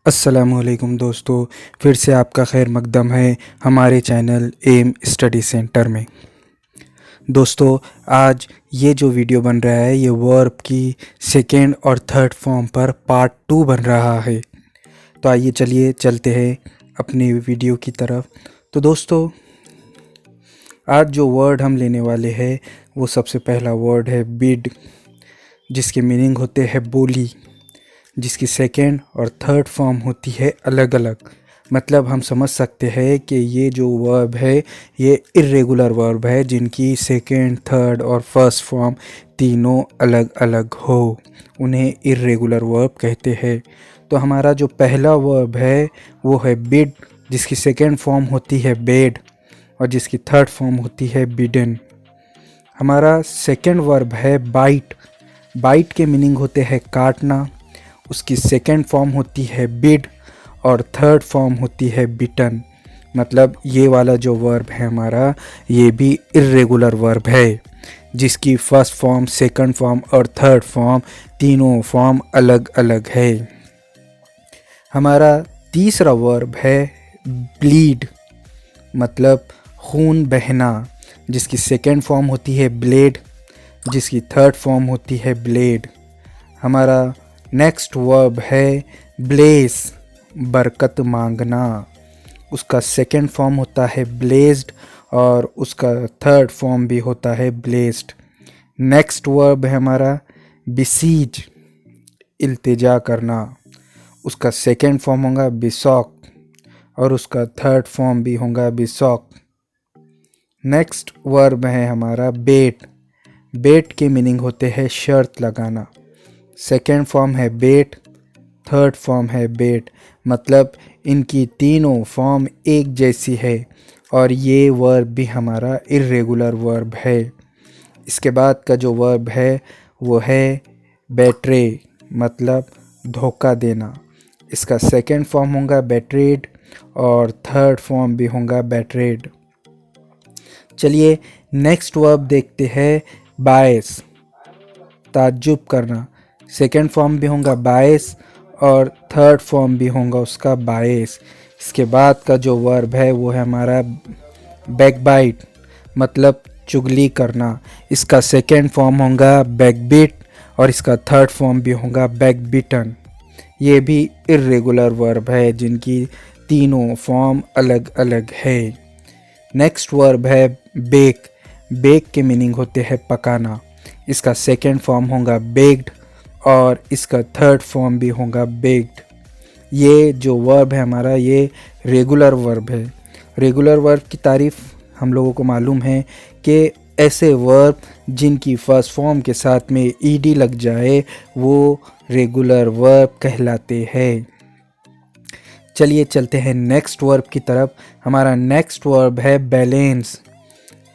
अस्सलामुअलैकुम दोस्तों, फिर से आपका खैर मकदम है हमारे चैनल एम स्टडी सेंटर में। दोस्तों, आज ये जो वीडियो बन रहा है ये वर्ब की सेकेंड और थर्ड फॉर्म पर पार्ट 2 बन रहा है। तो आइए चलिए चलते हैं अपनी वीडियो की तरफ। तो दोस्तों, आज जो वर्ड हम लेने वाले हैं वो सबसे पहला वर्ड है बिड, जिसके मीनिंग होते हैं बोली, जिसकी सेकेंड और थर्ड फॉर्म होती है अलग अलग। मतलब हम समझ सकते हैं कि ये जो वर्ब है ये इर्रेगुलर वर्ब है, जिनकी सेकेंड, थर्ड और फर्स्ट फॉर्म तीनों अलग अलग हो, उन्हें इर्रेगुलर वर्ब कहते हैं। तो हमारा जो पहला वर्ब है वो है बिड, जिसकी सेकेंड फॉर्म होती है बेड और जिसकी थर्ड फॉर्म होती है बिडन। हमारा सेकेंड वर्ब है बाइट। बाइट के मीनिंग होते हैं काटना, उसकी सेकेंड फॉर्म होती है बिड और थर्ड फॉर्म होती है बिटन। मतलब ये वाला जो वर्ब है हमारा ये भी इर्रेगुलर वर्ब है, जिसकी फर्स्ट फॉर्म, सेकंड फॉर्म और थर्ड फॉर्म तीनों फॉर्म अलग अलग है। हमारा तीसरा वर्ब है ब्लीड, मतलब खून बहना, जिसकी सेकेंड फॉर्म होती है ब्लेड, जिसकी थर्ड फॉर्म होती है ब्लेड। हमारा नेक्स्ट वर्ब है ब्लेस, बरकत मांगना, उसका सेकेंड फॉर्म होता है ब्लेस्ड और उसका थर्ड फॉर्म भी होता है ब्लेस्ड। नेक्स्ट वर्ब है हमारा बिसीज, इल्तिजा करना, उसका सेकेंड फॉर्म होगा बिसॉक और उसका थर्ड फॉर्म भी होगा बिसॉक। नेक्स्ट वर्ब है हमारा बेट। बेट के मीनिंग होते हैं शर्त लगाना, सेकेंड फॉर्म है बेट, थर्ड फॉर्म है बेट। मतलब इनकी तीनों फॉर्म एक जैसी है और ये वर्ब भी हमारा इर्रेगुलर वर्ब है। इसके बाद का जो वर्ब है वो है बेट्रे, मतलब धोखा देना, इसका सेकेंड फॉर्म होगा बेट्रेड और थर्ड फॉर्म भी होगा बेट्रेड। चलिए नेक्स्ट वर्ब देखते हैं बायस, ताज्जुब करना, सेकेंड फॉर्म भी होगा बायस और थर्ड फॉर्म भी होगा उसका बायस। इसके बाद का जो वर्ब है वो है हमारा बैकबाइट, मतलब चुगली करना, इसका सेकेंड फॉर्म होगा बैकबीट और इसका थर्ड फॉर्म भी होगा बैकबीटन। ये भी इर्रेगुलर वर्ब है, जिनकी तीनों फॉर्म अलग अलग है। नेक्स्ट वर्ब है बेक। बेक के मीनिंग होते हैं पकाना, इसका सेकेंड फॉर्म होगा बेक्ड और इसका थर्ड फॉर्म भी होगा बेक्ड। ये जो वर्ब है हमारा ये रेगुलर वर्ब है। रेगुलर वर्ब की तारीफ़ हम लोगों को मालूम है कि ऐसे वर्ब जिनकी फर्स्ट फॉर्म के साथ में ईडी लग जाए वो रेगुलर वर्ब कहलाते हैं। चलिए चलते हैं नेक्स्ट वर्ब की तरफ। हमारा नेक्स्ट वर्ब है बैलेंस,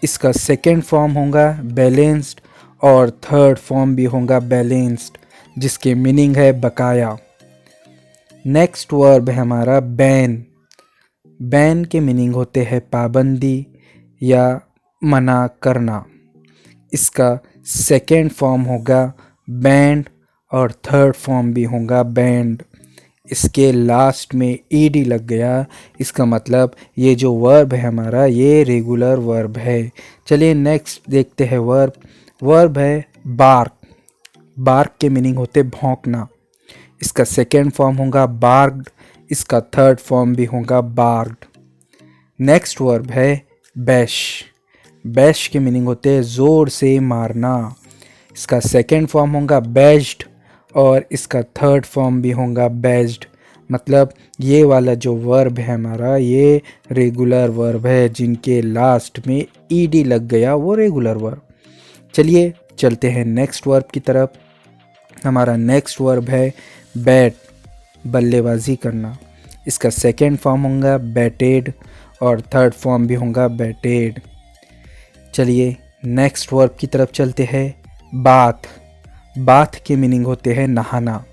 इसका सेकेंड फॉर्म होगा बैलेंस्ड और थर्ड फॉर्म भी होगा बैलेंस्ड, जिसके मीनिंग है बकाया। नेक्स्ट वर्ब है हमारा बैन। बैन के मीनिंग होते हैं पाबंदी या मना करना, इसका सेकेंड फॉर्म होगा बैंड और थर्ड फॉर्म भी होगा बैंड। इसके लास्ट में ईडी लग गया, इसका मतलब ये जो वर्ब है हमारा ये रेगुलर वर्ब है। चलिए नेक्स्ट देखते हैं वर्ब। वर्ब है बार्क। बार्क के मीनिंग होते भौंकना, इसका सेकेंड फॉर्म होगा बार्क्ड, इसका थर्ड फॉर्म भी होगा बार्क्ड। नेक्स्ट वर्ब है बैश। बैश के मीनिंग होते हैं ज़ोर से मारना, इसका सेकेंड फॉर्म होगा बैश्ड और इसका थर्ड फॉर्म भी होगा बैश्ड। मतलब ये वाला जो वर्ब है हमारा ये रेगुलर वर्ब है, जिनके लास्ट में ईडी लग गया वो रेगुलर वर्ब। चलिए चलते हैं नेक्स्ट वर्ब की तरफ। हमारा नेक्स्ट वर्ब है बैट, बल्लेबाजी करना, इसका सेकेंड फॉर्म होगा बैटेड और थर्ड फॉर्म भी होगा बैटेड। चलिए नेक्स्ट वर्ब की तरफ चलते हैं। बाथ। बाथ के मीनिंग होते हैं नहाना,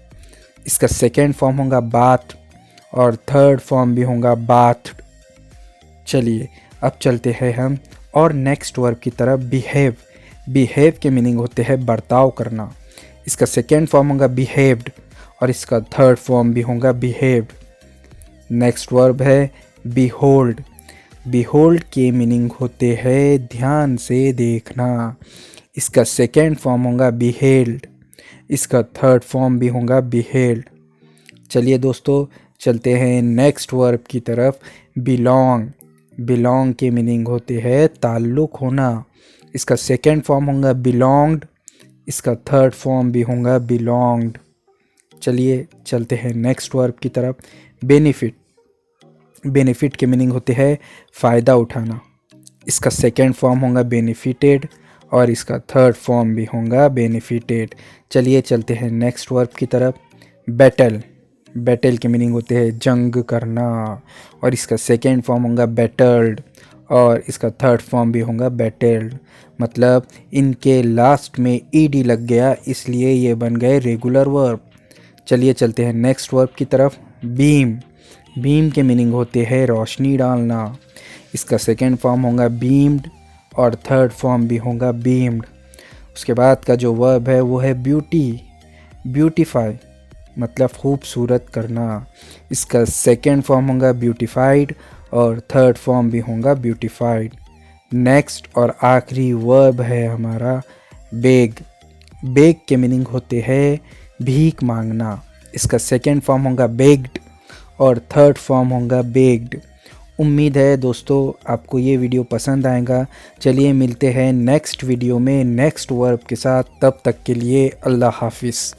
इसका सेकेंड फॉर्म होगा बाथ और थर्ड फॉर्म भी होगा बाथ। चलिए अब चलते हैं हम और नेक्स्ट वर्ब की तरफ। बिहेव। बिहेव के मीनिंग होते हैं बर्ताव करना, इसका सेकेंड फॉर्म होगा बिहेव्ड और इसका थर्ड फॉर्म भी होगा बिहेव्ड। नेक्स्ट वर्ब है behold। behold के मीनिंग होते हैं ध्यान से देखना। इसका सेकेंड फॉर्म होगा beheld। इसका थर्ड फॉर्म भी होगा beheld। चलिए दोस्तों चलते हैं नेक्स्ट वर्ब की तरफ। belong। belong के मीनिंग होते हैं ताल्लुक़ होना। इसका सेकेंड फॉर्म होगा belonged। इसका थर्ड फॉर्म भी होगा belonged। चलिए चलते हैं नेक्स्ट वर्ब की तरफ। बेनिफिट। बेनिफिट के मीनिंग होते हैं फ़ायदा उठाना। इसका सेकेंड फॉर्म होगा बेनिफिटेड और इसका थर्ड फॉर्म भी होगा बेनिफिटेड। चलिए चलते हैं नेक्स्ट वर्ब की तरफ। बैटल। बैटल के मीनिंग होते हैं जंग करना और इसका सेकेंड फॉर्म होगा बैटल्ड और इसका थर्ड फॉर्म भी होगा बैटल्ड। मतलब इनके लास्ट में ईडी लग गया इसलिए ये बन गए रेगुलर वर्ब। चलिए चलते हैं नेक्स्ट वर्ब की तरफ। बीम। बीम के मीनिंग होते हैं रोशनी डालना। इसका सेकेंड फॉर्म होगा बीम्ड और थर्ड फॉर्म भी होगा बीम्ड। उसके बाद का जो वर्ब है वो है ब्यूटी। ब्यूटीफाई मतलब खूबसूरत करना। इसका सेकेंड फॉर्म होगा ब्यूटीफाइड और थर्ड फॉर्म भी होगा ब्यूटीफाइड। नेक्स्ट और आखिरी वर्ब है हमारा बेग। बेग के मीनिंग होते हैं भीख मांगना। इसका सेकेंड फॉर्म होगा बेग्ड और थर्ड फॉर्म होगा बेग्ड। उम्मीद है दोस्तों आपको ये वीडियो पसंद आएगा। चलिए मिलते हैं नेक्स्ट वीडियो में नेक्स्ट वर्ब के साथ। तब तक के लिए अल्लाह हाफिज़।